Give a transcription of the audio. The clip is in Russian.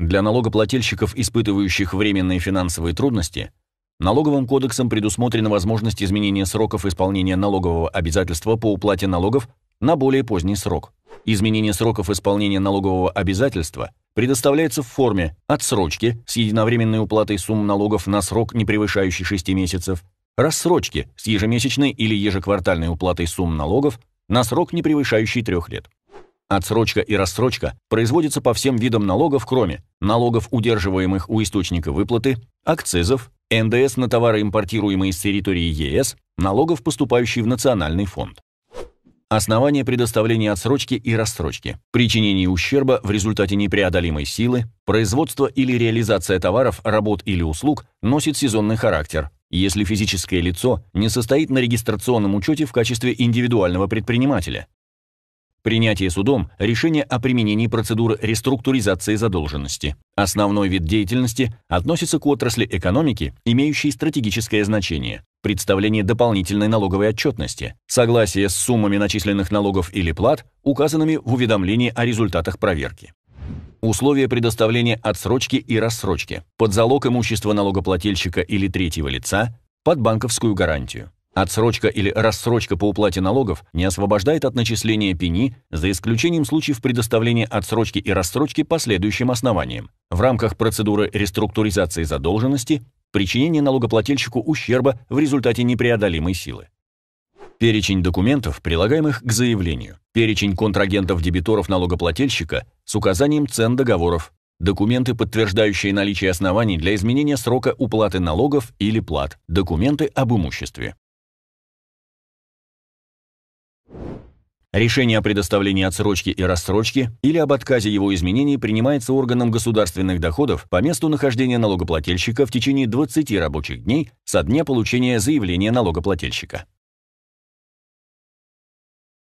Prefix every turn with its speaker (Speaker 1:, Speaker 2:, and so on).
Speaker 1: Для налогоплательщиков, испытывающих временные финансовые трудности, Налоговым кодексом предусмотрена возможность изменения сроков исполнения налогового обязательства по уплате налогов на более поздний срок. Изменение сроков исполнения налогового обязательства предоставляется в форме отсрочки с единовременной уплатой сумм налогов на срок, не превышающий 6 месяцев, рассрочки с ежемесячной или ежеквартальной уплатой сумм налогов на срок, не превышающий 3 лет. Отсрочка и рассрочка производятся по всем видам налогов, кроме налогов, удерживаемых у источника выплаты, акцизов, НДС на товары, импортируемые с территории ЕС, налогов, поступающих в национальный фонд. Основания предоставления отсрочки и рассрочки: причинение ущерба в результате непреодолимой силы, производство или реализация товаров, работ или услуг носит сезонный характер, если физическое лицо не состоит на регистрационном учете в качестве индивидуального предпринимателя. Принятие судом решения о применении процедуры реструктуризации задолженности. Основной вид деятельности относится к отрасли экономики, имеющей стратегическое значение. Представление дополнительной налоговой отчетности. Согласие с суммами начисленных налогов или плат, указанными в уведомлении о результатах проверки. Условия предоставления отсрочки и рассрочки. Под залог имущества налогоплательщика или третьего лица, под банковскую гарантию. Отсрочка или рассрочка по уплате налогов не освобождает от начисления пени, за исключением случаев предоставления отсрочки и рассрочки по следующим основаниям: в рамках процедуры реструктуризации задолженности, причинение налогоплательщику ущерба в результате непреодолимой силы. Перечень документов, прилагаемых к заявлению. Перечень контрагентов-дебиторов налогоплательщика с указанием цен договоров. Документы, подтверждающие наличие оснований для изменения срока уплаты налогов или плат. Документы об имуществе. Решение о предоставлении отсрочки и рассрочки или об отказе его изменений принимается органом государственных доходов по месту нахождения налогоплательщика в течение 20 рабочих дней со дня получения заявления налогоплательщика.